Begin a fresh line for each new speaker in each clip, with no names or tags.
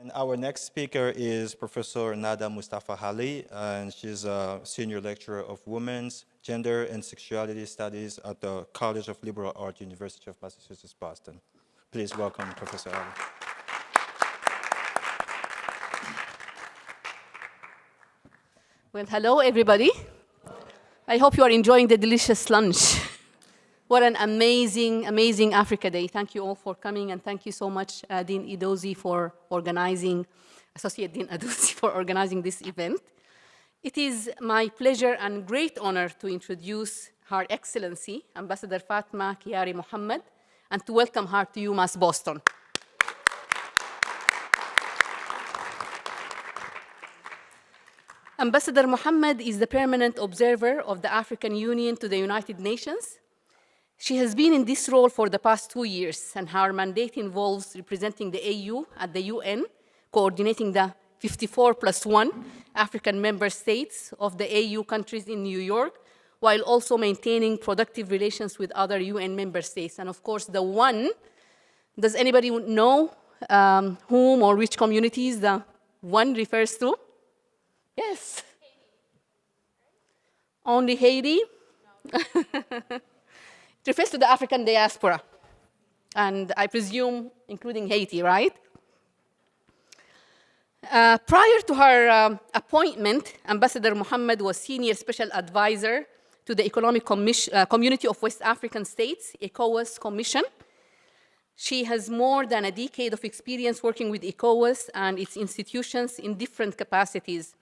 And our next speaker is Professor Nada Mustafa Hali, and she's a senior lecturer of women's, gender, and sexuality studies at the College of Liberal Arts, University of Massachusetts, Boston. Please welcome Professor Hali.
Well, hello, everybody. I hope you are enjoying the delicious lunch. What an amazing, amazing Africa Day. Thank you all for coming, and thank you so much, Dean Idozi, for organizing, Associate Dean Idozi, for organizing this event. It is my pleasure and great honor to introduce Her Excellency, Ambassador Fatima Kyari Mohammed, and to welcome her to UMass Boston. Ambassador Mohammed is the permanent observer of the African Union to the United Nations. She has been in this role for the past 2 years, and her mandate involves representing the AU at the UN, coordinating the 54+1 African member states of the AU countries in New York, while also maintaining productive relations with other UN member states. And of course, the one, does anybody know whom or which communities the one refers to? Yes. Only Haiti? No. It refers to the African diaspora, and I presume including Haiti, right? Prior to her appointment, Ambassador Mohammed was Senior Special Advisor to the Economic Community of West African States, ECOWAS Commission. She has more than a decade of experience working with ECOWAS and its institutions in different capacities,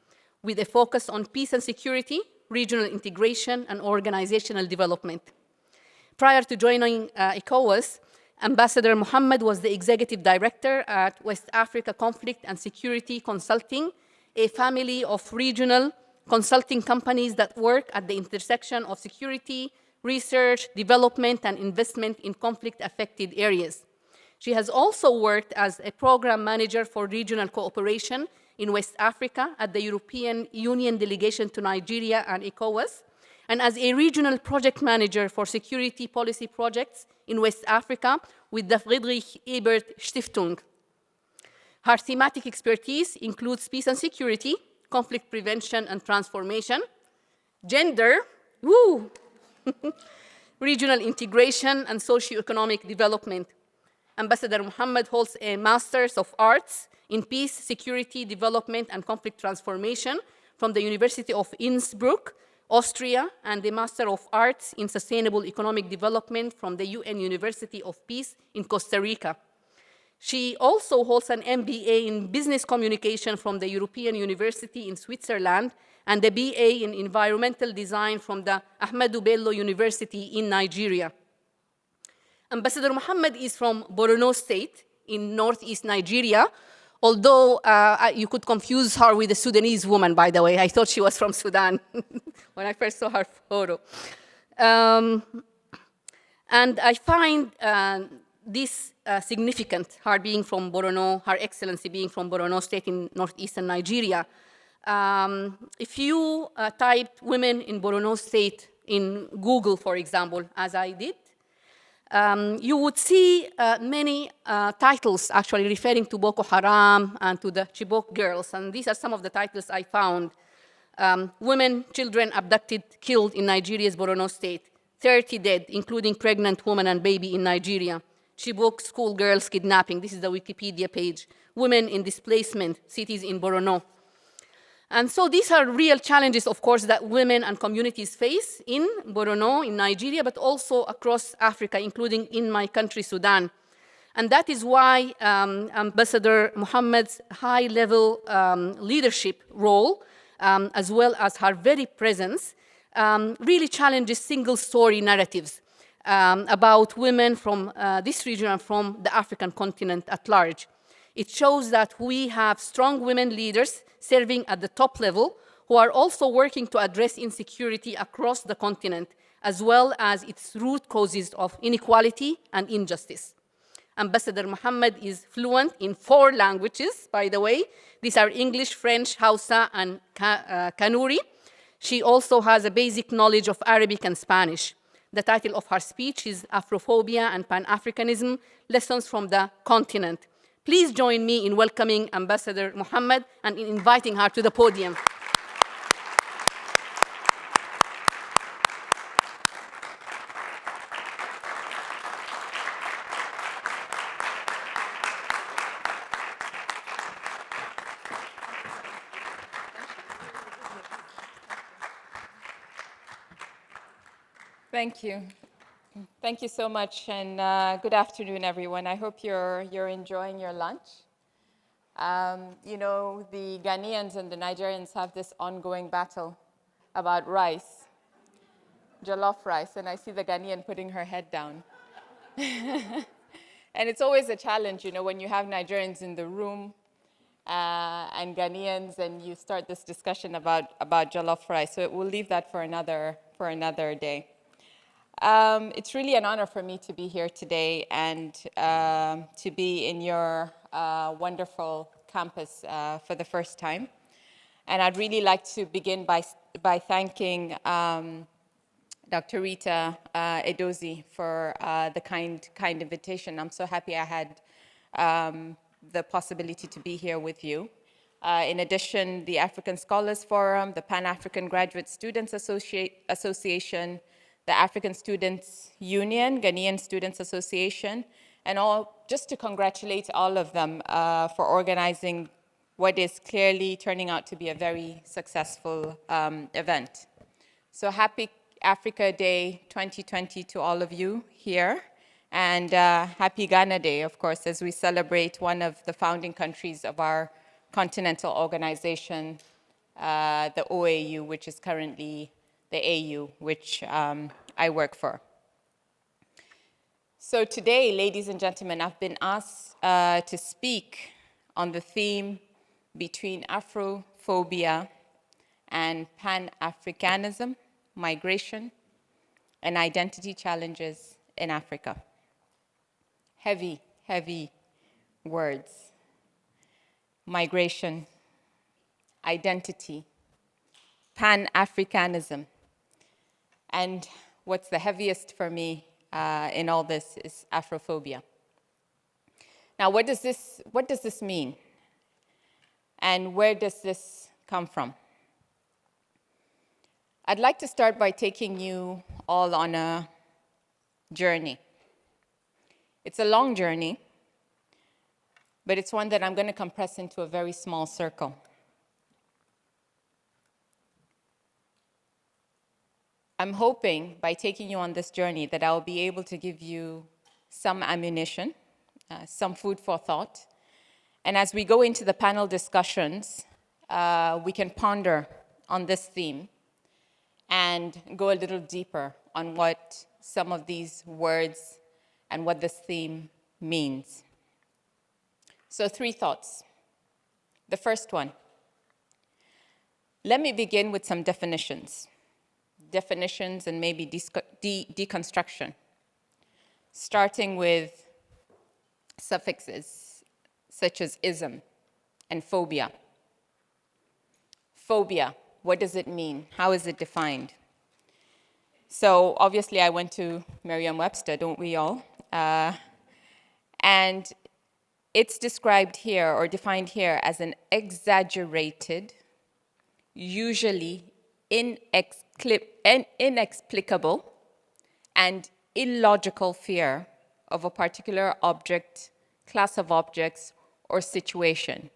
with a focus on peace and security, regional integration, and organizational development. Prior to joining ECOWAS, Ambassador Mohammed was the executive director at West Africa Conflict and Security Consulting, a family of regional consulting companies that work at the intersection of security, research, development, and investment in conflict-affected areas. She has also worked as a program manager for regional cooperation in West Africa at the European Union delegation to Nigeria and ECOWAS, and as a regional project manager for security policy projects in West Africa with the Friedrich Ebert Stiftung. Her thematic expertise includes peace and security, conflict prevention and transformation, gender, regional integration, and socioeconomic development. Ambassador Mohammed holds a Master's of Arts in Peace, Security, Development, and Conflict Transformation from the University of Innsbruck, Austria, and the Master of Arts in Sustainable Economic Development from the UN University of Peace in Costa Rica. She also holds an MBA in Business Communication from the European University in Switzerland and a BA in Environmental Design from the Ahmadu Bello University in Nigeria. Ambassador Mohammed is from Borno State in northeast Nigeria, although you could confuse her with a Sudanese woman, by the way. I thought she was from Sudan when I first saw her photo. And I find this significant, her being from Borno, Her Excellency being from Borno State in northeastern Nigeria. If you typed women in Borno State in Google, for example, as I did, you would see many titles actually referring to Boko Haram and to the Chibok girls, and these are some of the titles I found. Women, children abducted, killed in Nigeria's Borno State, 30 dead, including pregnant woman and baby in Nigeria. Chibok schoolgirls kidnapping, this is the Wikipedia page. Women in displacement, cities in Borno. And so these are real challenges, of course, that women and communities face in Borno, in Nigeria, but also across Africa, including in my country, Sudan. And that is why Ambassador Mohammed's high-level leadership role, as well as her very presence, really challenges single-story narratives about women from this region and from the African continent at large. It shows that we have strong women leaders serving at the top level who are also working to address insecurity across the continent, as well as its root causes of inequality and injustice. Ambassador Mohammed is fluent in 4 languages, by the way. These are English, French, Hausa, and Kanuri. She also has a basic knowledge of Arabic and Spanish. The title of her speech is Afrophobia and Pan-Africanism, Lessons from the Continent. Please join me in welcoming Ambassador Mohammed and in inviting her to the podium.
Thank you. Thank you so much, and good afternoon, everyone. I hope you're enjoying your lunch. You know, the Ghanaians and the Nigerians have this ongoing battle about rice, jollof rice, and I see the Ghanaian putting her head down. And it's always a challenge, you know, when you have Nigerians in the room and Ghanaians, and you start this discussion about jollof rice. So we'll leave that for another day. It's really an honor for me to be here today and to be in your wonderful campus for the first time. And I'd really like to begin by thanking Dr. Rita Edozie for the kind invitation. I'm so happy I had the possibility to be here with you. In addition, the African Scholars Forum, the Pan-African Graduate Students Association, the African Students Union, Ghanaian Students Association, and just to congratulate all of them for organizing what is clearly turning out to be a very successful event. So happy Africa Day 2020 to all of you here, and happy Ghana Day, of course, as we celebrate one of the founding countries of our continental organization, the OAU, which is currently the AU, which I work for. So today, ladies and gentlemen, I've been asked to speak on the theme between Afrophobia and Pan-Africanism, migration, and identity challenges in Africa. Heavy, heavy words. Migration, identity, Pan-Africanism. And what's the heaviest for me in all this is Afrophobia. Now, what does this mean? And where does this come from? I'd like to start by taking you all on a journey. It's a long journey, but it's one that I'm going to compress into a very small circle. I'm hoping by taking you on this journey that I'll be able to give you some ammunition, some food for thought. And as we go into the panel discussions, we can ponder on this theme and go a little deeper on what some of these words and what this theme means. So 3 thoughts. The first one, let me begin with some definitions and maybe deconstruction, starting with suffixes such as ism and phobia. Phobia, what does it mean? How is it defined? So obviously I went to Merriam-Webster, don't we all? And it's described here or defined here as an exaggerated, usually inexplicable and illogical fear of a particular object, class of objects, or situation.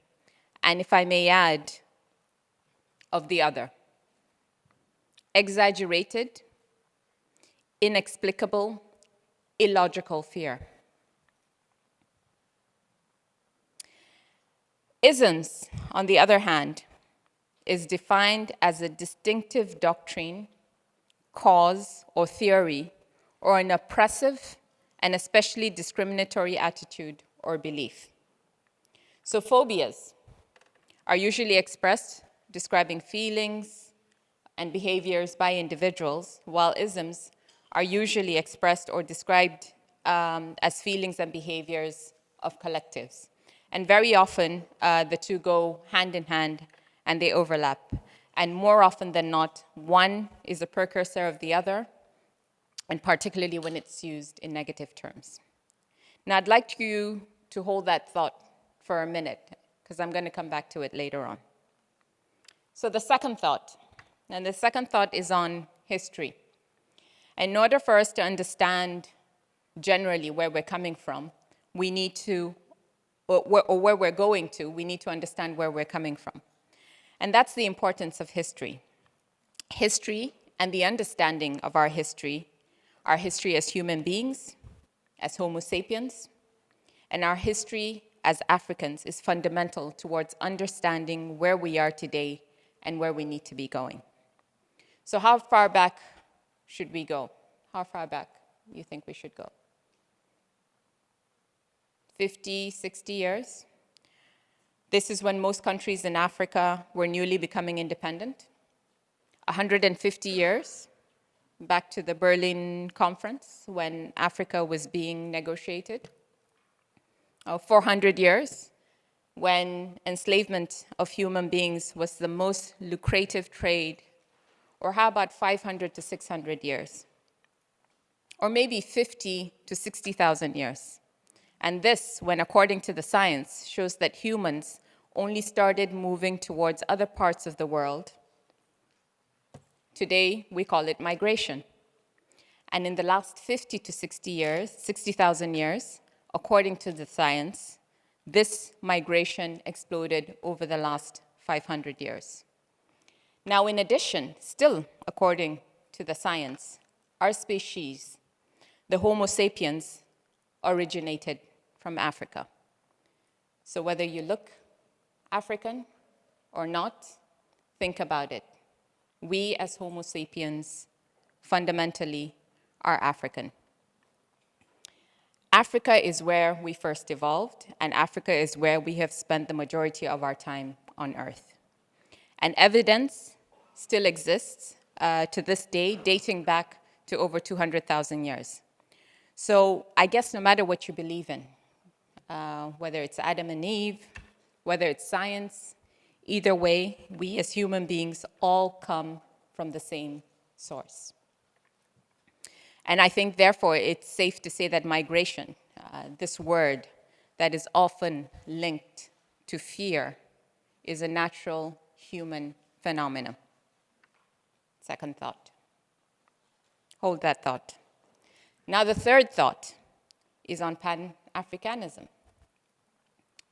And if I may add, of the other. Exaggerated, inexplicable, illogical fear. Isms, on the other hand, is defined as a distinctive doctrine, cause, or theory, or an oppressive and especially discriminatory attitude or belief. So phobias are usually expressed describing feelings and behaviors by individuals, while isms are usually expressed or described as feelings and behaviors of collectives. And very often, the two go hand in hand and they overlap. And more often than not, one is a precursor of the other, and particularly when it's used in negative terms. Now, I'd like you to hold that thought for a minute, because I'm going to come back to it later on. So the second thought, and the second thought is on history. In order for us to understand generally where we're coming from, we need to, or where we're going to, we need to understand where we're coming from. And that's the importance of history. History and the understanding of our history as human beings, as Homo sapiens, and our history as Africans is fundamental towards understanding where we are today and where we need to be going. So how far back should we go? How far back do you think we should go? 50, 60 years? This is when most countries in Africa were newly becoming independent. 150 years, back to the Berlin Conference when Africa was being negotiated. 400 years, when enslavement of human beings was the most lucrative trade. Or how about 500 to 600 years? Or maybe 50 to 60,000 years. And this, when according to the science, shows that humans only started moving towards other parts of the world. Today, we call it migration. And in the last 50 to 60,000 years, according to the science, this migration exploded over the last 500 years. Now, in addition, still according to the science, our species, the Homo sapiens, originated from Africa. So whether you look African or not, think about it. We as Homo sapiens fundamentally are African. Africa is where we first evolved, and Africa is where we have spent the majority of our time on Earth. And evidence still exists to this day, dating back to over 200,000 years. So I guess no matter what you believe in, whether it's Adam and Eve, whether it's science, either way, we as human beings all come from the same source. And I think, therefore, it's safe to say that migration, this word that is often linked to fear, is a natural human phenomenon. Second thought. Hold that thought. Now, the third thought is on Pan-Africanism,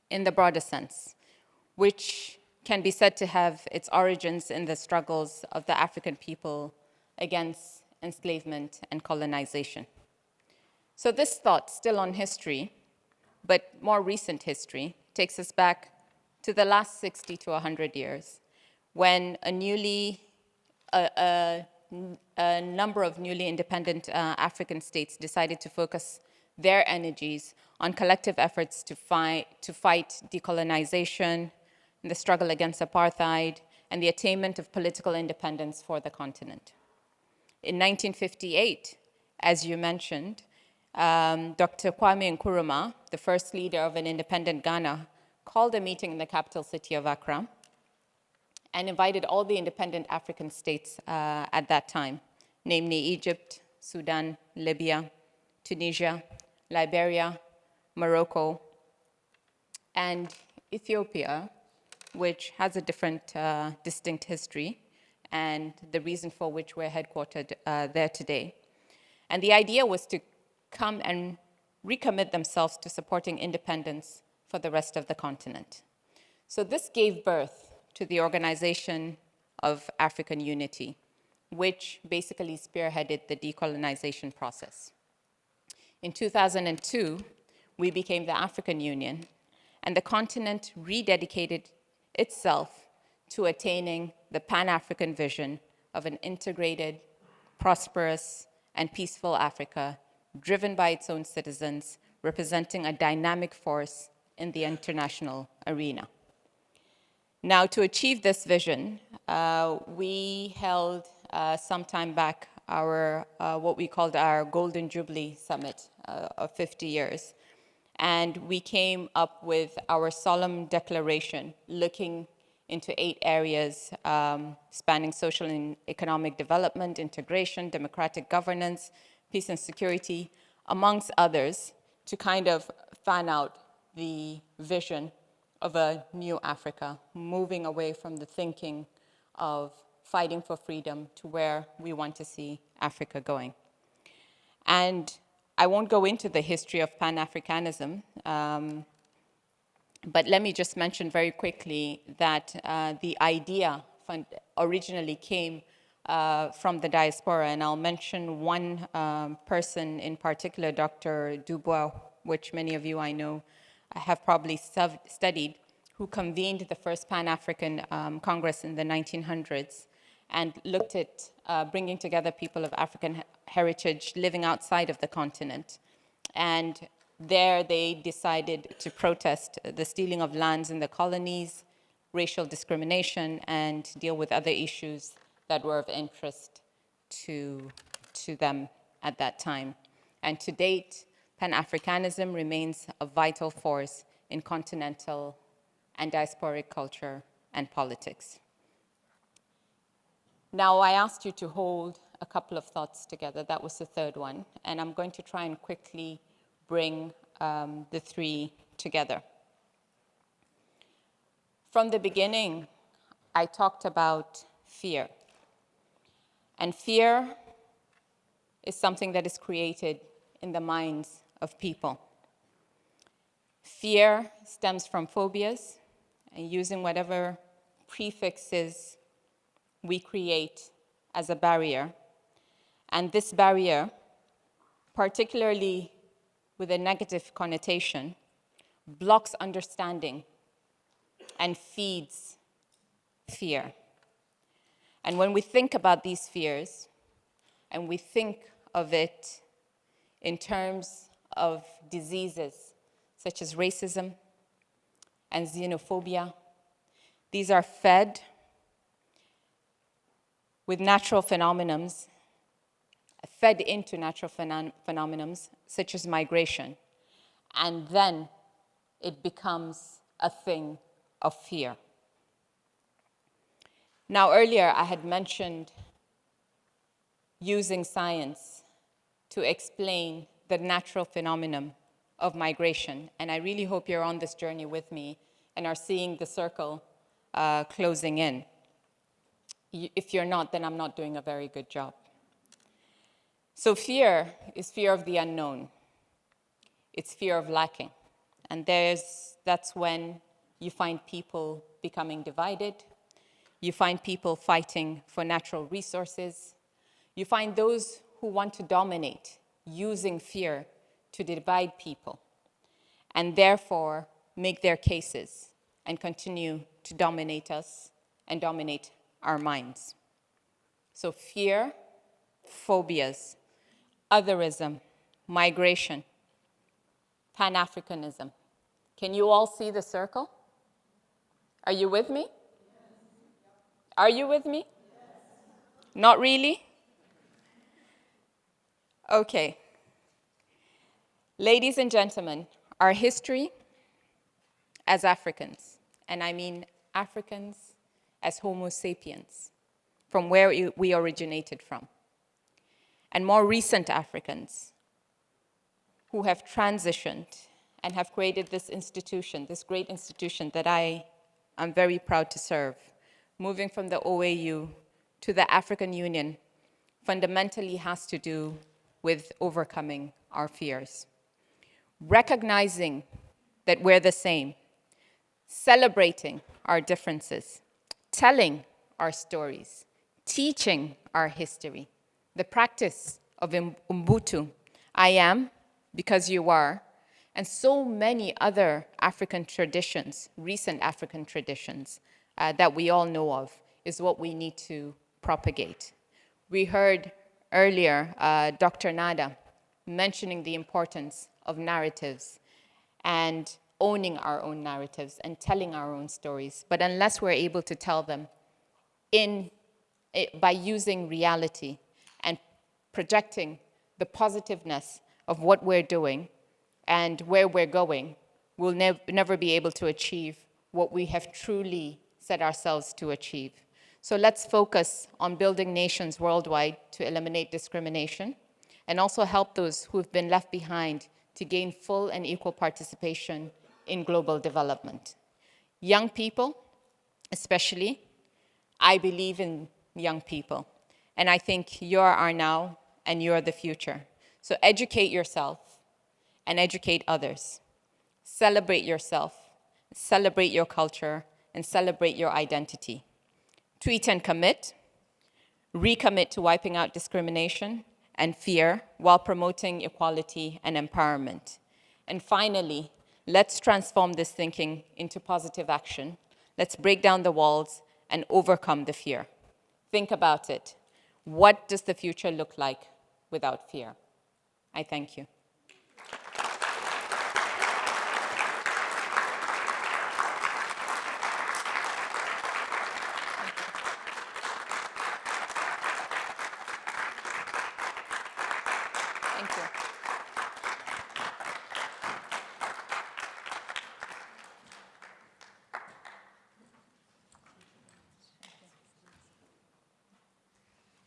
in the broader sense, which can be said to have its origins in the struggles of the African people against enslavement and colonization. So this thought, still on history, but more recent history, takes us back to the last 60 to 100 years, when a number of newly independent African states decided to focus their energies on collective efforts to fight decolonization, the struggle against apartheid, and the attainment of political independence for the continent. In 1958, as you mentioned, Dr. Kwame Nkrumah, the first leader of an independent Ghana, called a meeting in the capital city of Accra and invited all the independent African states at that time, namely Egypt, Sudan, Libya, Tunisia, Liberia, Morocco, and Ethiopia, which has a different, distinct history, and the reason for which we're headquartered there today. And the idea was to come and recommit themselves to supporting independence for the rest of the continent. So this gave birth to the Organization of African Unity, which basically spearheaded the decolonization process. In 2002, we became the African Union, and the continent rededicated itself to attaining the Pan-African vision of an integrated, prosperous, and peaceful Africa, driven by its own citizens, representing a dynamic force in the international arena. Now, to achieve this vision, we held some time back our what we called our Golden Jubilee Summit of 50 years. And we came up with our solemn declaration looking into 8 areas spanning social and economic development, integration, democratic governance, peace and security, amongst others, to kind of fan out the vision of a new Africa, moving away from the thinking of fighting for freedom to where we want to see Africa going. And I won't go into the history of Pan-Africanism, but let me just mention very quickly that the idea originally came from the diaspora, and I'll mention one person in particular, Dr. Dubois, which many of you I know have probably studied, who convened the first Pan-African Congress in the 1900s and looked at bringing together people of African heritage living outside of the continent. And there they decided to protest the stealing of lands in the colonies, racial discrimination, and deal with other issues that were of interest to them at that time. And to date, Pan-Africanism remains a vital force in continental and diasporic culture and politics. Now, I asked you to hold a couple of thoughts together. That was the third one. And I'm going to try and quickly bring the three together. From the beginning, I talked about fear. And fear is something that is created in the minds of people. Fear stems from phobias, and using whatever prefixes we create as a barrier. And this barrier, particularly with a negative connotation, blocks understanding and feeds fear. And when we think about these fears, and we think of it in terms of diseases such as racism and xenophobia, these are fed with natural phenomenons, fed into natural phenomenons such as migration, and then it becomes a thing of fear. Now, earlier I had mentioned using science to explain the natural phenomenon of migration, and I really hope you're on this journey with me and are seeing the circle closing in. If you're not, then I'm not doing a very good job. So fear is fear of the unknown. It's fear of lacking. And that's when you find people becoming divided. You find people fighting for natural resources. You find those who want to dominate using fear to divide people and therefore make their cases and continue to dominate us and dominate our minds. So fear, phobias, otherism, migration, Pan-Africanism. Can you all see the circle? Are you with me? Are you with me? Not really? Okay. Ladies and gentlemen, our history as Africans, and I mean Africans as Homo sapiens, from where we originated from, and more recent Africans who have transitioned and have created this institution, this great institution that I am very proud to serve, moving from the OAU to the African Union, fundamentally has to do with overcoming our fears. Recognizing that we're the same, celebrating our differences, telling our stories, teaching our history, the practice of Ubuntu, I am because you are, and so many other African traditions, recent African traditions that we all know of, is what we need to propagate. We heard earlier Dr. Nada mentioning the importance of narratives and owning our own narratives and telling our own stories. But unless we're able to tell them by using reality and projecting the positiveness of what we're doing and where we're going, we'll never be able to achieve what we have truly set ourselves to achieve. So let's focus on building nations worldwide to eliminate discrimination and also help those who've been left behind to gain full and equal participation in global development. Young people, especially, I believe in young people. And I think you are now and you're the future. So educate yourself and educate others. Celebrate yourself, celebrate your culture, and celebrate your identity. Tweet and commit. Recommit to wiping out discrimination and fear while promoting equality and empowerment. And finally, let's transform this thinking into positive action. Let's break down the walls and overcome the fear. Think about it. What does the future look like without fear? I thank you. Thank you.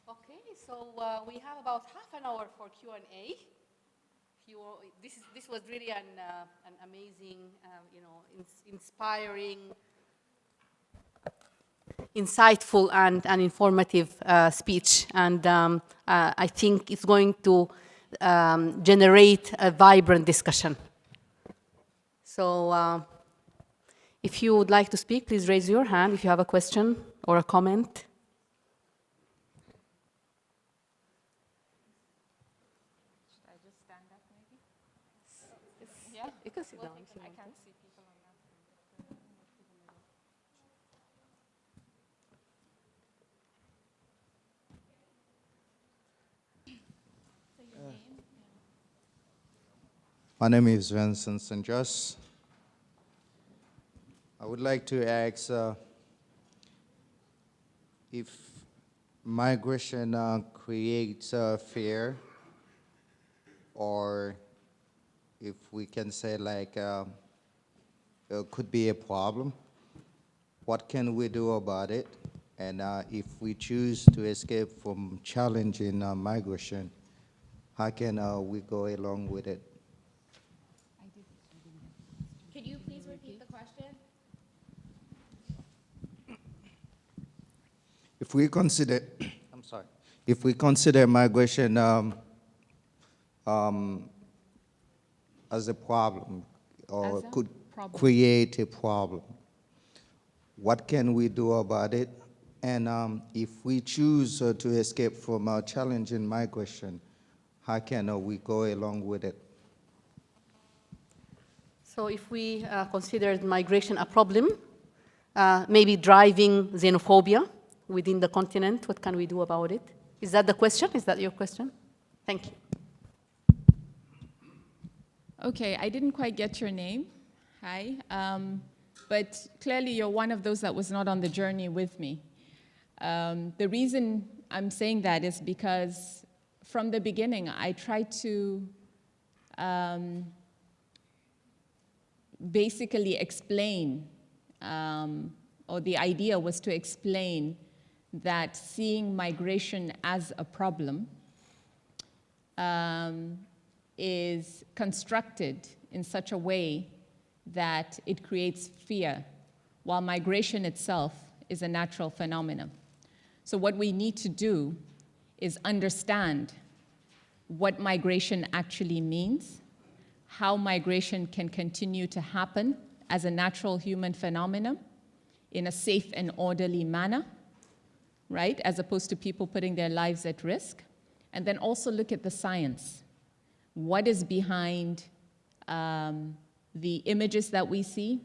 Okay, so we have about half an hour for Q&A. This was really an amazing, inspiring, insightful, and informative speech. And I think it's going to generate a vibrant discussion. So if you would like to speak, please raise your hand if you have a question or a comment.
Should I just stand up maybe?
Yeah, you can sit down.
I can't see people on that.
My name is Vincent Sanjas. I would like to ask if migration creates fear, or if we can say like it could be a problem. What can we do about it? And if we choose to escape from challenging migration, how can we go along with it?
Could you please repeat the question?
If we consider, if we consider migration as a problem, or
As a
could
problem.
create a problem, what can we do about it? And if we choose to escape from challenging migration, how can we go along with it?
So if we considered migration a problem, maybe driving xenophobia within the continent, what can we do about it? Is that the question? Is that your question? Thank you.
Okay, I didn't quite get your name. Hi. But clearly you're one of those that was not on the journey with me. The reason I'm saying that is because from the beginning, I tried to basically explain, or the idea was to explain that seeing migration as a problem is constructed in such a way that it creates fear, while migration itself is a natural phenomenon. So what we need to do is understand what migration actually means, how migration can continue to happen as a natural human phenomenon in a safe and orderly manner, right, as opposed to people putting their lives at risk. And then also look at the science. What is behind the images that we see,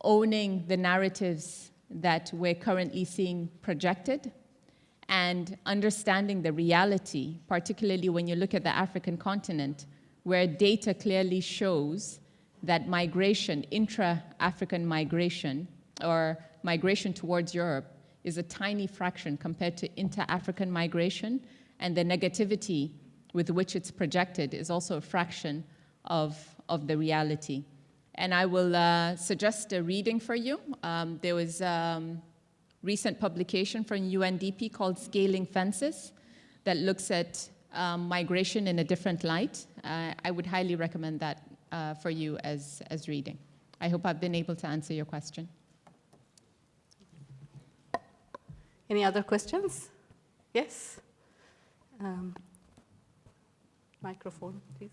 owning the narratives that we're currently seeing projected, and understanding the reality, particularly when you look at the African continent, where data clearly shows that migration, intra-African migration, or migration towards Europe, is a tiny fraction compared to inter-African migration, and the negativity with which it's projected is also a fraction of the reality. And I will suggest a reading for you. There was recent publication from UNDP called Scaling Fences that looks at migration in a different light. I would highly recommend that for you as reading. I hope I've been able to answer your question.
Any other questions? Yes? Microphone, please.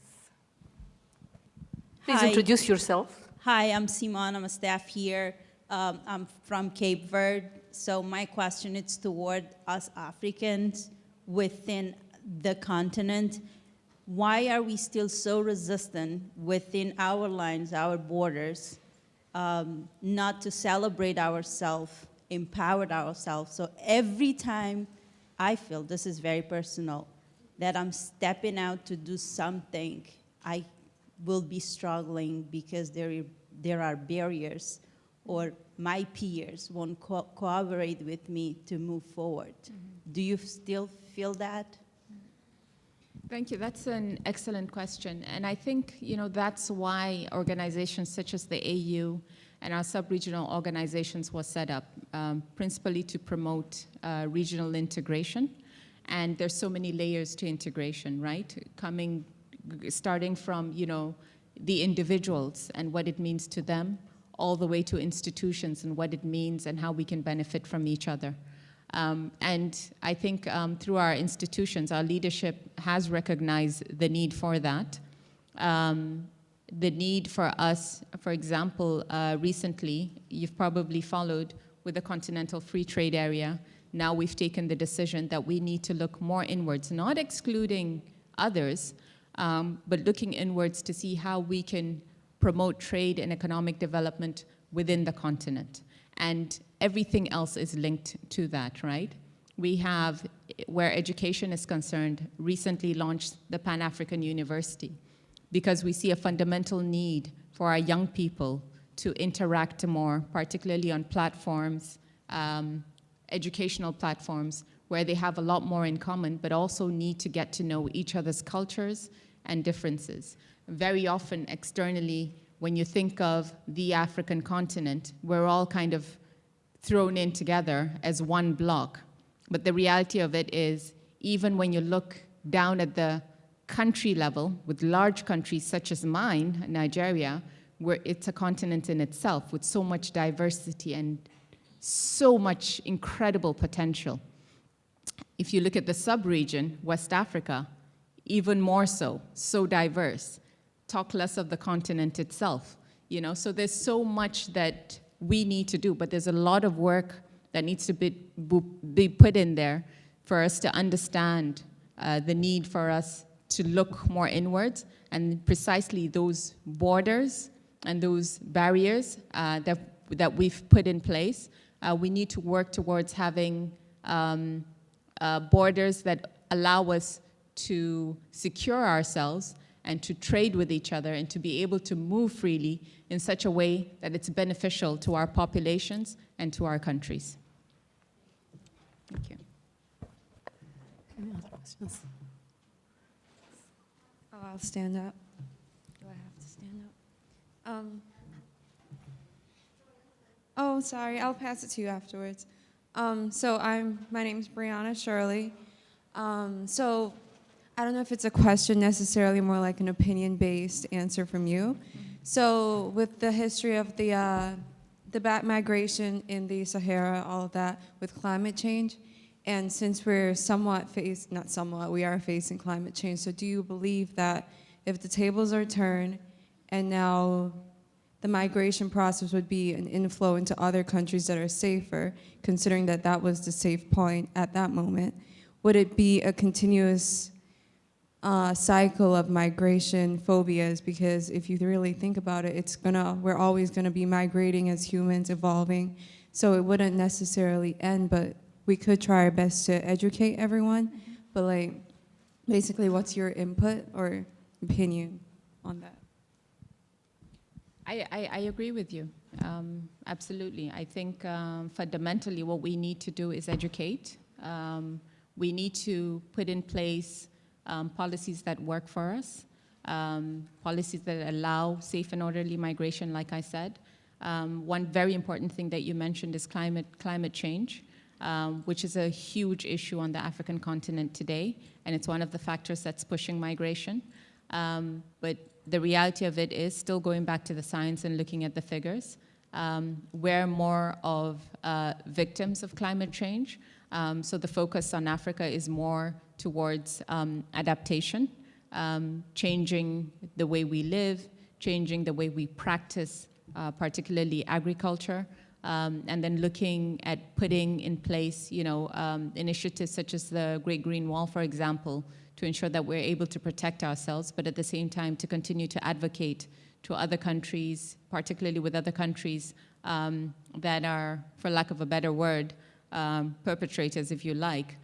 Please
Hi.
introduce yourself.
Hi, I'm Simon. I'm a staff here. I'm from Cape Verde. So my question is toward us Africans within the continent. Why are we still so resistant within our lines, our borders, not to celebrate ourselves, empower ourselves? So every time I feel, this is very personal, that I'm stepping out to do something, I will be struggling because there are barriers, or my peers won't cooperate with me to move forward. Mm-hmm. Do you still feel that?
Thank you. That's an excellent question. And I think, that's why organizations such as the AU and our sub-regional organizations was set up, principally to promote regional integration. And there's so many layers to integration, right? Starting from, the individuals and what it means to them, all the way to institutions and what it means and how we can benefit from each other. And I think through our institutions, our leadership has recognized the need for that. The need for us, for example, recently, you've probably followed with the Continental Free Trade Area. Now we've taken the decision that we need to look more inwards, not excluding others, but looking inwards to see how we can promote trade and economic development within the continent. And everything else is linked to that, right? We have, where education is concerned, recently launched the Pan-African University because we see a fundamental need for our young people to interact more, particularly on platforms, educational platforms, where they have a lot more in common, but also need to get to know each other's cultures and differences. Very often, externally, when you think of the African continent, we're all kind of thrown in together as one block. But the reality of it is, even when you look down at the country level, with large countries such as mine, Nigeria, where it's a continent in itself with so much diversity and so much incredible potential. If you look at the sub-region, West Africa, even more so diverse. Talk less of the continent itself, So there's so much that we need to do, but there's a lot of work that needs to be put in there for us to understand the need for us to look more inwards, and precisely those borders and those barriers that we've put in place. We need to work towards having borders that allow us to secure ourselves and to trade with each other and to be able to move freely in such a way that it's beneficial to our populations and to our countries. Thank you.
Any other questions?
Oh, I'll stand up. Do I have to stand up? Oh, sorry. I'll pass it to you afterwards. My name's Brianna Shirley. So I don't know if it's a question necessarily, more like an opinion-based answer from you. So with the history of the back migration in the Sahara, all of that, with climate change, and since we're we are facing climate change, so do you believe that if the tables are turned and now the migration process would be an inflow into other countries that are safer, considering that that was the safe point at that moment, would it be a continuous cycle of migration phobias? Because if you really think about it, we're always gonna be migrating as humans, evolving. So it wouldn't necessarily end, but we could try our best to educate everyone. But basically, what's your input or opinion on that?
I agree with you, absolutely. I think fundamentally what we need to do is educate. We need to put in place policies that work for us, policies that allow safe and orderly migration, like I said. One very important thing that you mentioned is climate change, which is a huge issue on the African continent today, and it's one of the factors that's pushing migration. But the reality of it is, still going back to the science and looking at the figures, we're more of victims of climate change. So the focus on Africa is more towards adaptation, changing the way we live, changing the way we practice, particularly agriculture, and then looking at putting in place, initiatives such as the Great Green Wall, for example, to ensure that we're able to protect ourselves, but at the same time to continue to advocate to other countries, particularly with other countries that are, for lack of a better word, perpetrators, if you like,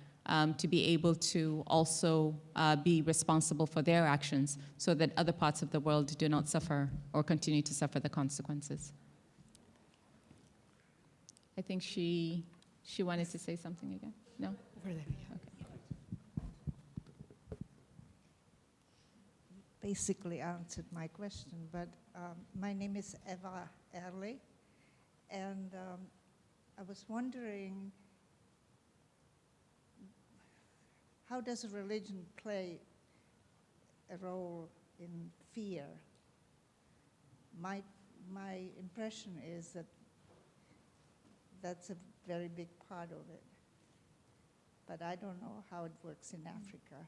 to be able to also be responsible for their actions so that other parts of the world do not suffer or continue to suffer the consequences. I think she wanted to say something again. No?
Over there, yeah.
Okay.
Basically answered my question, but my name is Eva Early, and I was wondering, how does religion play a role in fear? My impression is that that's a very big part of it, but I don't know how it works in Africa.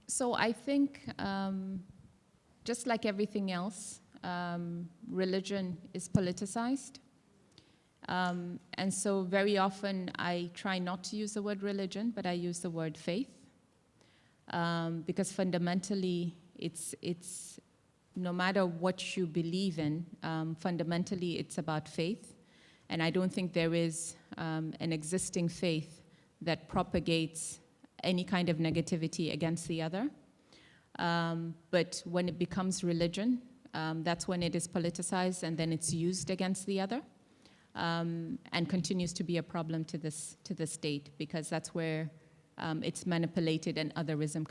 So I think, just like everything else, religion is politicized. And so very often I try not to use the word religion, but I use the word faith. Because fundamentally, it's no matter what you believe in, fundamentally it's about faith. And I don't think there is an existing faith that propagates any kind of negativity against the other. But when it becomes religion, that's when it is politicized and then it's used against the other, and continues to be a problem to the state, because that's where it's manipulated and otherism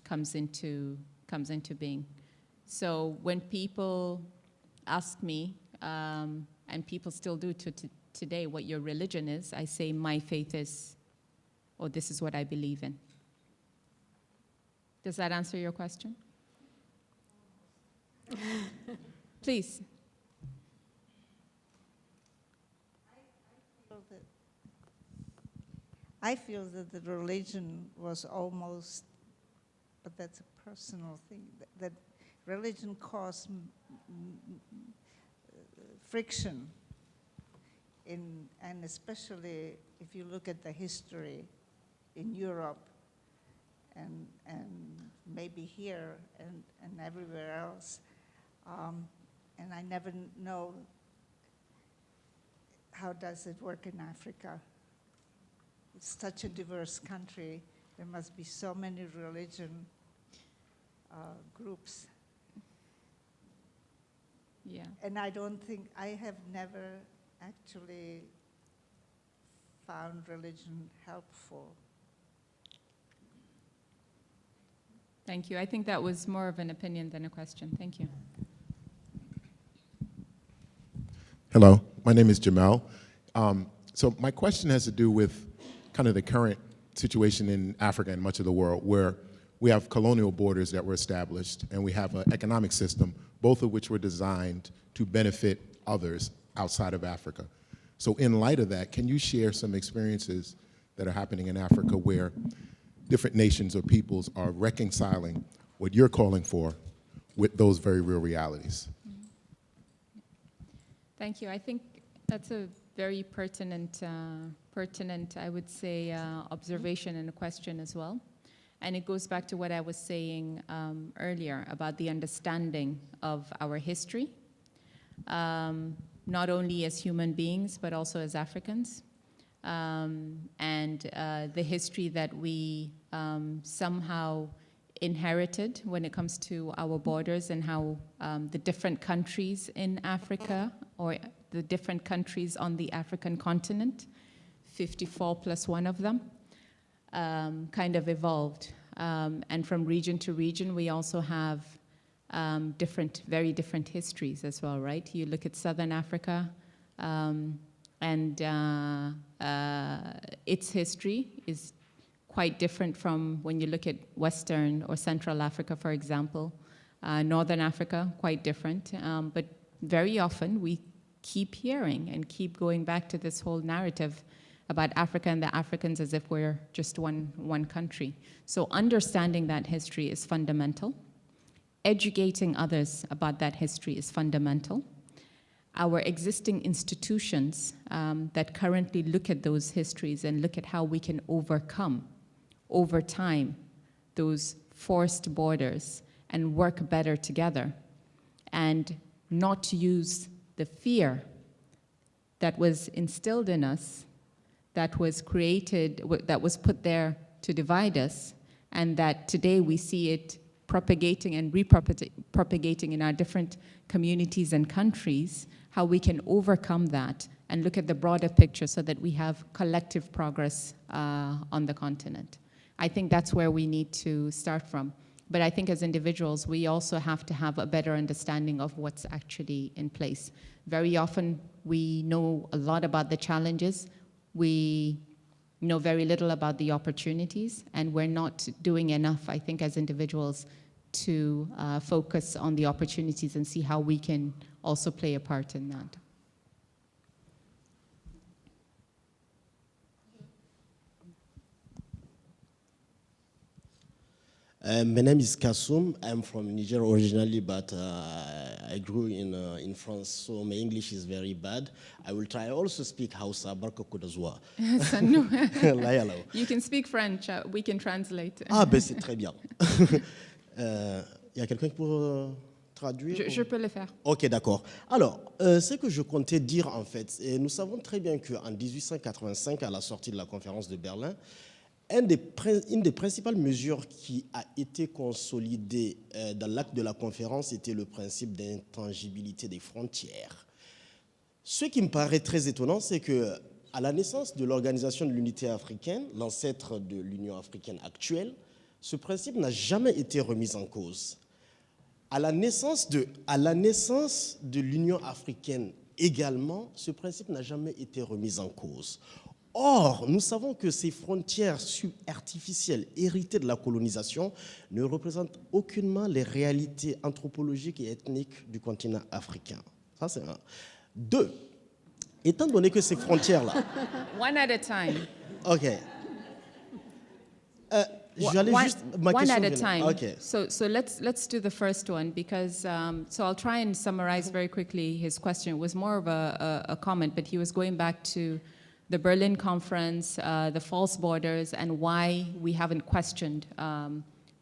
comes into being. So when people ask me, and people still do today, what your religion is, I say my faith is, or this is what I believe in. Does that answer your question? Please.
I feel that the religion was almost, but that's a personal thing, that religion caused friction and especially if you look at the history in Europe and maybe here and everywhere else. And I never know how does it work in Africa. It's such a diverse country. There must be so many religion groups.
Yeah.
And I have never actually found religion helpful.
Thank you. I think that was more of an opinion than a question. Thank you.
Hello, my name is Jamel. So my question has to do with kind of the current situation in Africa and much of the world, where we have colonial borders that were established and we have an economic system, both of which were designed to benefit others outside of Africa. So in light of that, can you share some experiences that are happening in Africa where different nations or peoples are reconciling what you're calling for with those very real realities?
Thank you. I think that's a very pertinent, I would say, observation and a question as well. And it goes back to what I was saying earlier about the understanding of our history, not only as human beings, but also as Africans, and the history that we somehow inherited when it comes to our borders and how the different countries in Africa, or the different countries on the African continent, 54 plus one of them, kind of evolved. And from region to region, we also have very different histories as well, right? You look at Southern Africa, and its history is
quite different from when you look at Western or Central Africa, for example. Northern Africa, quite different. But very often we keep hearing and keep going back to this whole narrative about Africa and the Africans as if we're just one country. So understanding that history is fundamental. Educating others about that history is fundamental. Our existing institutions that currently look at those histories and look at how we can overcome, over time, those forced borders and work better together, and not use the fear that was instilled in us, that was created, that was put there to divide us, and that today we see it propagating and repropagating in our different communities and countries, how we can overcome that and look at the broader picture so that we have collective progress on the continent. I think that's where we need to start from. But I think as individuals, we also have to have a better understanding of what's actually in place. Very often, we know a lot about the challenges. We know very little about the opportunities, and we're not doing enough, I think, as individuals to focus on the opportunities and see how we can also play a part in that.
My name is Kassoum. I'm from Niger originally, but I grew in France, so my English is very bad. I will try also speak Hausa, barka ku da zuwa.
You can speak French, we can translate.
Ah, ben c'est très bien. Y a quelqu'un pour traduire?
Je peux le faire.
Ok, d'accord. Alors, ce que je comptais dire en fait, nous savons très bien qu'en 1885, à la sortie de la conférence de Berlin, une des principales mesures qui a été consolidée dans l'acte de la conférence était le principe d'intangibilité des frontières. Ce qui me paraît très étonnant, c'est qu'à la naissance de l'Organisation de l'Unité africaine, l'ancêtre de l'Union africaine actuelle, ce principe n'a jamais été remis en cause. À la naissance de l'Union africaine également, ce principe n'a jamais été remis en cause. Or, nous savons que ces frontières artificielles héritées de la colonisation ne représentent aucunement les réalités anthropologiques et ethniques du continent africain. Ça, c'est un. Deux, étant donné que ces frontières-là...
One at a time.
OK.
One at a time.
Okay.
So let's do the first one because so I'll try and summarize very quickly his question. It was more of a comment, but he was going back to the Berlin conference, the false borders, and why we haven't questioned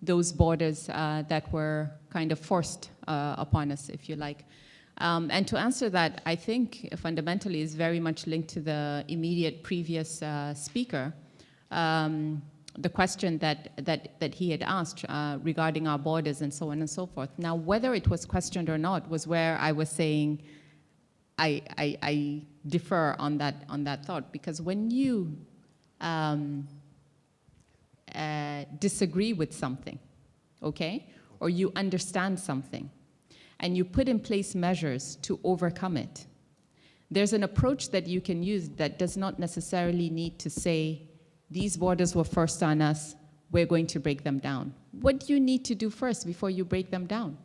those borders that were kind of forced upon us, if you like. And to answer that, I think fundamentally is very much linked to the immediate previous speaker. The question that he had asked regarding our borders and so on and so forth. Now, whether it was questioned or not was where I was saying I differ on that thought, because when you disagree with something, okay, or you understand something, and you put in place measures to overcome it, there's an approach that you can use that does not necessarily need to say, these borders were first on us, we're going to break them down. What do you need to do first before you break them down?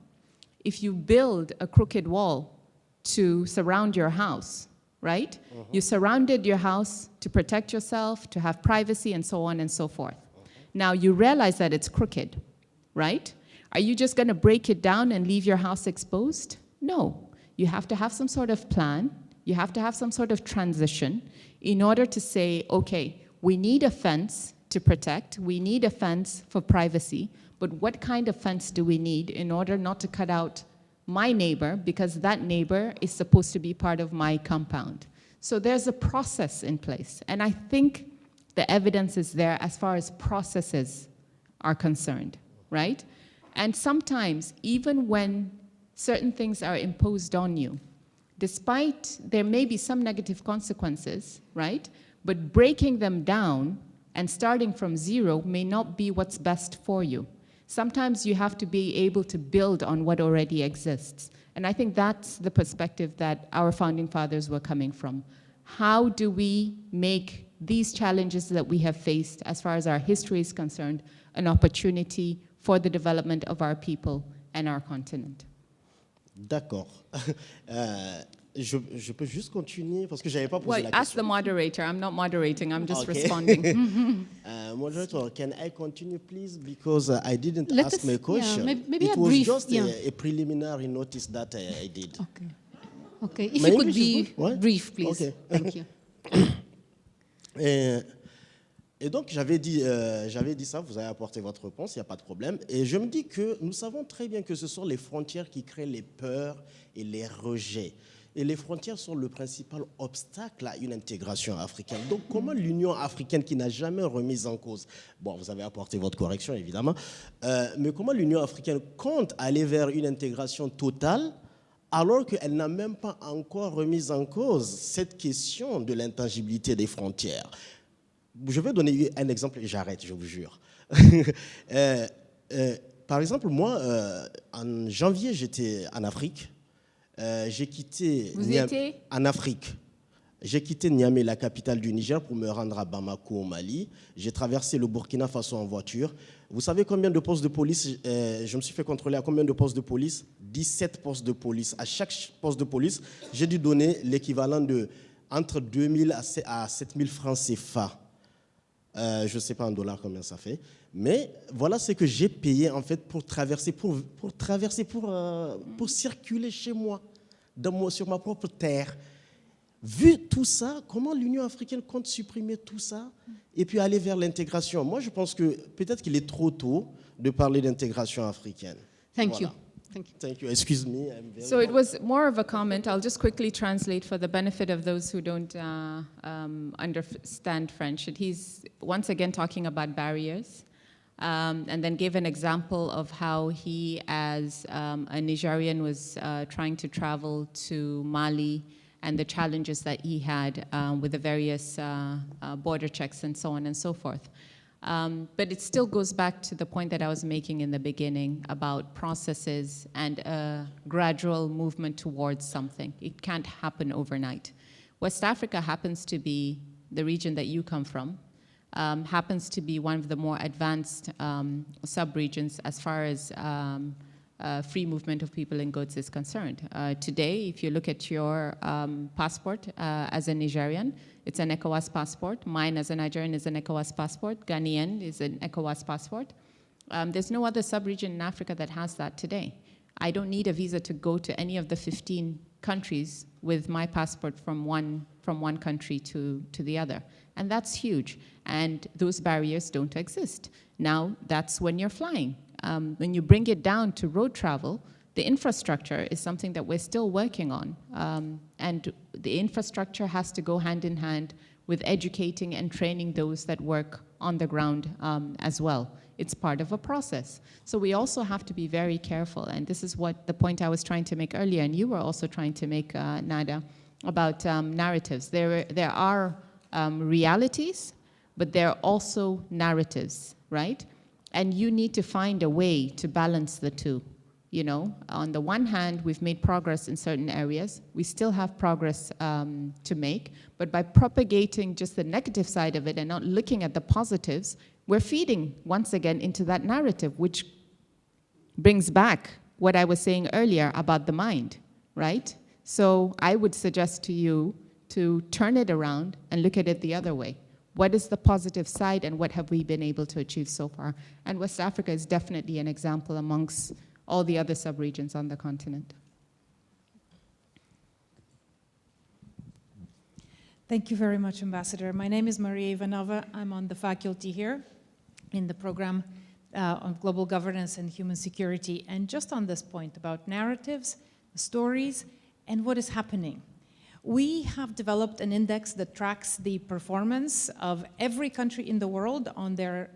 If you build a crooked wall to surround your house, right? You surrounded your house to protect yourself, to have privacy, and so on and so forth. Now you realize that it's crooked, right? Are you just going to break it down and leave your house exposed? No. You have to have some sort of plan. You have to have some sort of transition in order to say, okay, we need a fence to protect. We need a fence for privacy. But what kind of fence do we need in order not to cut out my neighbor, because that neighbor is supposed to be part of my compound? So there's a process in place. And I think the evidence is there as far as processes are concerned, right? And sometimes, even when certain things are imposed on you, despite there may be some negative consequences, right? But breaking them down and starting from zero may not be what's best for you. Sometimes you have to be able to build on what already exists. And I think that's the perspective that our founding fathers were coming from. How do we make these challenges that we have faced, as far as our history is concerned, an opportunity for the development of our people and our continent.
D'accord. Je peux juste continuer parce que j'avais pas posé
Well,
la
ask the
question.
moderator. I'm not moderating. I'm just
Okay.
responding.
Moderator, can I continue, please? Because I didn't
Let
ask
us-
my
yeah,
question.
maybe
it
a
was
brief,
just
yeah.
a preliminary notice that I did.
Okay. Okay. If
My
you could
English is
be
good? Ouais?
brief, please.
Okay.
Thank you.
Et donc, j'avais dit ça, vous avez apporté votre réponse, il n'y a pas de problème. Et je me dis que nous savons très bien que ce sont les frontières qui créent les peurs et les rejets. Et les frontières sont le principal obstacle à une intégration africaine. Donc, comment l'Union africaine, qui n'a jamais remis en cause, bon, vous avez apporté votre correction, évidemment, mais comment l'Union africaine compte aller vers une intégration totale alors qu'elle n'a même pas encore remis en cause cette question de l'intangibilité des frontières? Je vais donner un exemple et j'arrête, je vous jure. Par exemple, moi, en janvier, j'étais en Afrique. J'ai quitté
Vous étiez
en Afrique. J'ai quitté Niamey, la capitale du Niger, pour me rendre à Bamako, au Mali. J'ai traversé le Burkina Faso en voiture. Vous savez combien de postes de police je me suis fait contrôler à combien de postes de police? 17 postes de police. À chaque poste de police, j'ai dû donner l'équivalent de entre 2000 à 7000 francs CFA. Je ne sais pas en dollars combien ça fait, mais voilà ce que j'ai payé en fait pour traverser, pour circuler chez moi, sur ma propre terre. Vu tout ça, comment l'Union africaine compte supprimer tout ça et puis aller vers l'intégration? Moi, je pense que peut-être qu'il est trop tôt de parler d'intégration africaine.
Thank you.
Voilà.
Thank you.
Thank you. Excuse me. I'm very
So it was more of a comment. I'll just quickly translate for the benefit of those who don't understand French. He's once again talking about barriers, and then gave an example of how he, as a Nigerian, was trying to travel to Mali and the challenges that he had with the various border checks and so on and so forth. But it still goes back to the point that I was making in the beginning about processes and a gradual movement towards something. It can't happen overnight. West Africa happens to be the region that you come from, happens to be one of the more advanced sub-regions as far as free movement of people and goods is concerned. Today, if you look at your passport as a Nigerian, it's an ECOWAS passport. Mine as a Nigerian is an ECOWAS passport. Ghanaian is an ECOWAS passport. There's no other sub-region in Africa that has that today. I don't need a visa to go to any of the 15 countries with my passport from one country to the other. And that's huge. And those barriers don't exist. Now, that's when you're flying. When you bring it down to road travel, the infrastructure is something that we're still working on. And the infrastructure has to go hand in hand with educating and training those that work on the ground as well. It's part of a process. So we also have to be very careful. And this is what the point I was trying to make earlier, and you were also trying to make, Nada, about narratives. There are realities, but there are also narratives, right? And you need to find a way to balance the two. You know, on the one hand, we've made progress in certain areas. We still have progress to make, but by propagating just the negative side of it and not looking at the positives, we're feeding once again into that narrative, which brings back what I was saying earlier about the mind, right? So I would suggest to you to turn it around and look at it the other way. What is the positive side and what have we been able to achieve so far? And West Africa is definitely an example amongst all the other sub-regions on the continent.
Thank you very much, Ambassador. My name is Maria Ivanova. I'm on the faculty here in the program on global governance and human security. And just on this point about narratives, stories, and what is happening. We have developed an index that tracks the performance of every country in the world on their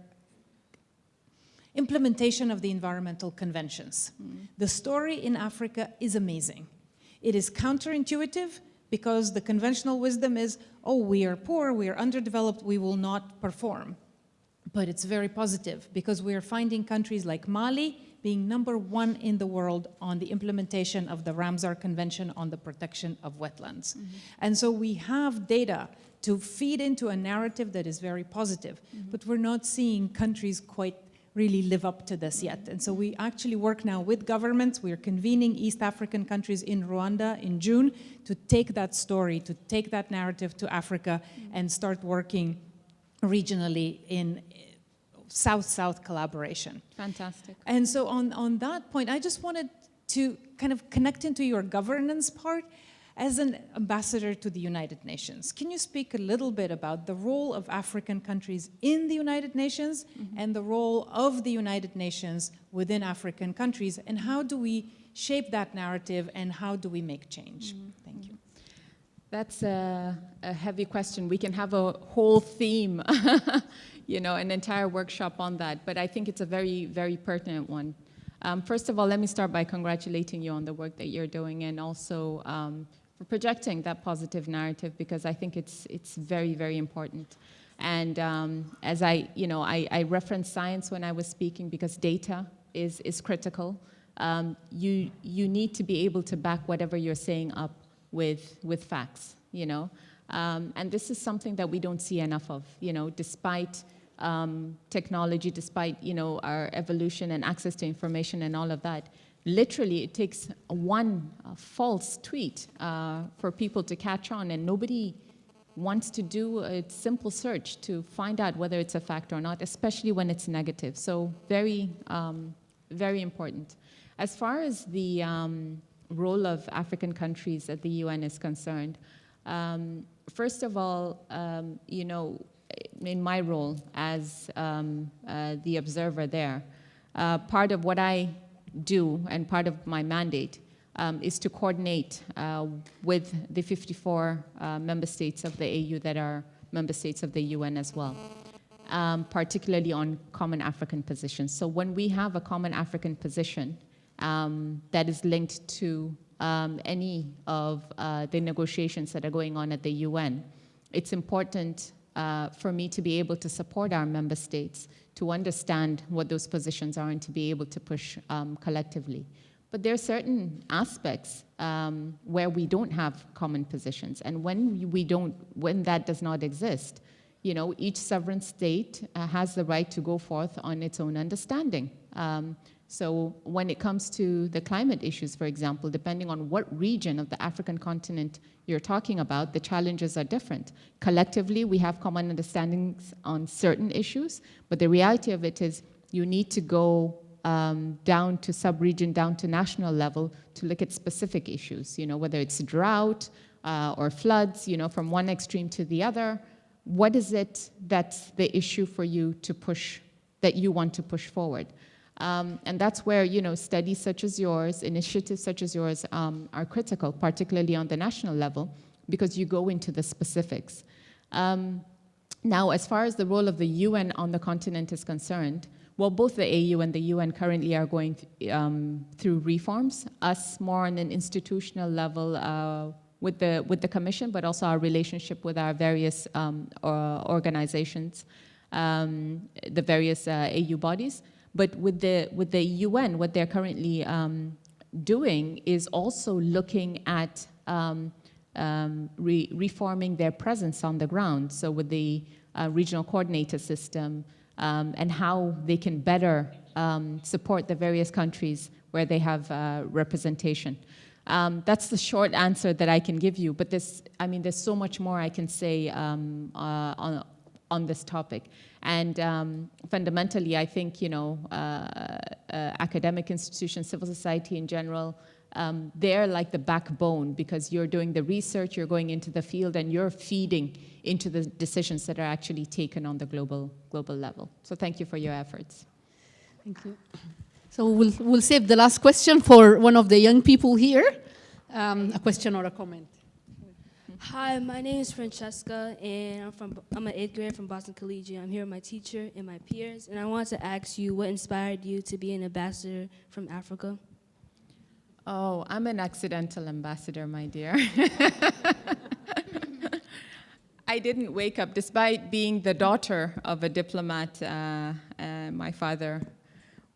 implementation of the environmental conventions. The story in Africa is amazing. It is counterintuitive because the conventional wisdom is, oh, we are poor, we are underdeveloped, we will not perform. But it's very positive because we are finding countries like Mali being #1 in the world on the implementation of the Ramsar Convention on the Protection of Wetlands. And so we have data to feed into a narrative that is very positive, but we're not seeing countries quite really live up to this yet. And so we actually work now with governments. We are convening East African countries in Rwanda in June to take that story, to take that narrative to Africa and start working regionally in South-South collaboration.
Fantastic.
And so on that point, I just wanted to kind of connect into your governance part. As an ambassador to the United Nations, can you speak a little bit about the role of African countries in the United Nations and the role of the United Nations within African countries, and how do we shape that narrative and how do we make change? Thank you.
That's a heavy question. We can have a whole theme, you know, an entire workshop on that, but I think it's a very, very pertinent one. First of all, let me start by congratulating you on the work that you're doing, and also for projecting that positive narrative, because I think it's very, very important. And as I referenced science when I was speaking, because data is critical. You need to be able to back whatever you're saying up with facts, you know. And this is something that we don't see enough of, you know, despite technology, despite, you know, our evolution and access to information and all of that. Literally, it takes one false tweet for people to catch on, and nobody wants to do a simple search to find out whether it's a fact or not, especially when it's negative. So very, very important. As far as the role of African countries at the UN is concerned, first of all, you know, in my role as the observer there, part of what I do and part of my mandate is to coordinate with the 54 member states of the AU that are member states of the UN as well, particularly on common African positions. So when we have a common African position that is linked to any of the negotiations that are going on at the UN, it's important for me to be able to support our member states to understand what those positions are and to be able to push collectively. But there are certain aspects where we don't have common positions, and when that does not exist, you know, each sovereign state has the right to go forth on its own understanding. So when it comes to the climate issues, for example, depending on what region of the African continent you're talking about, the challenges are different. Collectively, we have common understandings on certain issues, but the reality of it is you need to go down to sub-region, down to national level to look at specific issues, you know, whether it's drought or floods, you know, from one extreme to the other. What is it that's the issue for you to push, that you want to push forward? And that's where, you know, studies such as yours, initiatives such as yours are critical, particularly on the national level, because you go into the specifics. Now, as far as the role of the UN on the continent is concerned, well, both the AU and the UN currently are going through reforms, us more on an institutional level with the Commission, but also our relationship with our various organizations, the various AU bodies. But with the UN, what they're currently doing is also looking at reforming their presence on the ground. So with the regional coordinator system and how they can better support the various countries where they have representation. That's the short answer that I can give you. But there's so much more I can say on this topic. And fundamentally, I think, you know, academic institutions, civil society in general, they're like the backbone, because you're doing the research, you're going into the field, and you're feeding into the decisions that are actually taken on the global level. So thank you for your efforts.
Thank you. So we'll save the last question for one of the young people here. A question or a comment.
Hi, my name is Francesca, and I'm an 8th grader from Boston Collegiate. I'm here with my teacher and my peers, and I wanted to ask you what inspired you to be an ambassador from Africa?
Oh, I'm an accidental ambassador, my dear. I didn't wake up, despite being the daughter of a diplomat. My father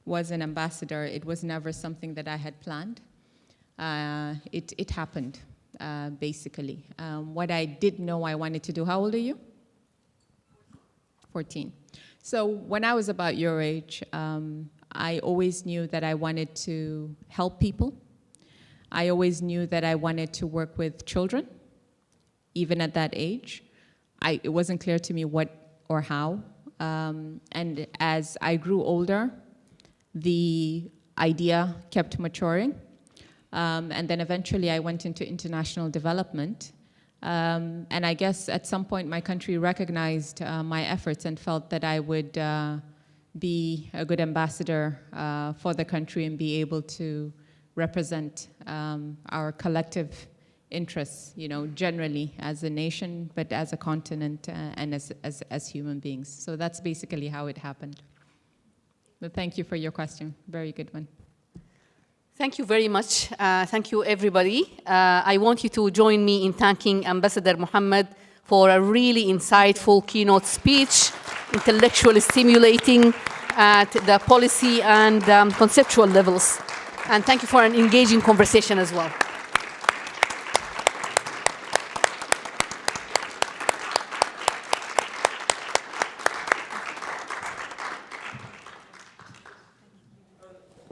was an ambassador, it was never something that I had planned. It happened, basically. What I did know I wanted to do, how old are you? 14. So when I was about your age, I always knew that I wanted to help people. I always knew that I wanted to work with children, even at that age. It wasn't clear to me what or how. And as I grew older, the idea kept maturing. And then eventually I went into international development. And I guess at some point my country recognized my efforts and felt that I would be a good ambassador for the country and be able to represent our collective interests, generally as a nation, but as a continent and as human beings. So that's basically how it happened. But thank you for your question. Very good one.
Thank you very much. Thank you, everybody. I want you to join me in thanking Ambassador Mohammed for a really insightful keynote speech, intellectually stimulating at the policy and conceptual levels. And thank you for an engaging conversation as well.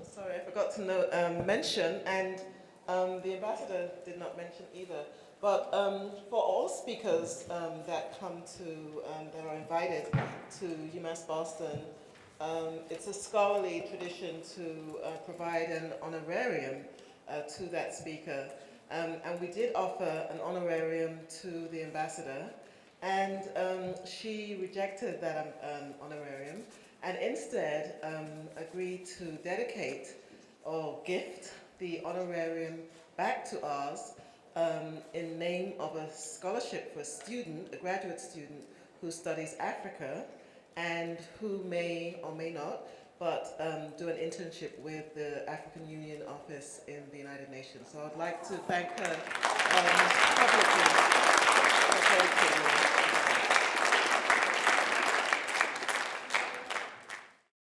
Sorry, I forgot to mention, and the ambassador did not mention either, but for all speakers that come to, that are invited to UMass Boston, it's a scholarly tradition to provide an honorarium to that speaker. And we did offer an honorarium to the ambassador, and she rejected that honorarium and instead agreed to dedicate or gift the honorarium back to us in name of a scholarship for a student, a graduate student who studies Africa and who may or may not, but do an internship with the African Union office in the United Nations. So I'd like to thank her publicly.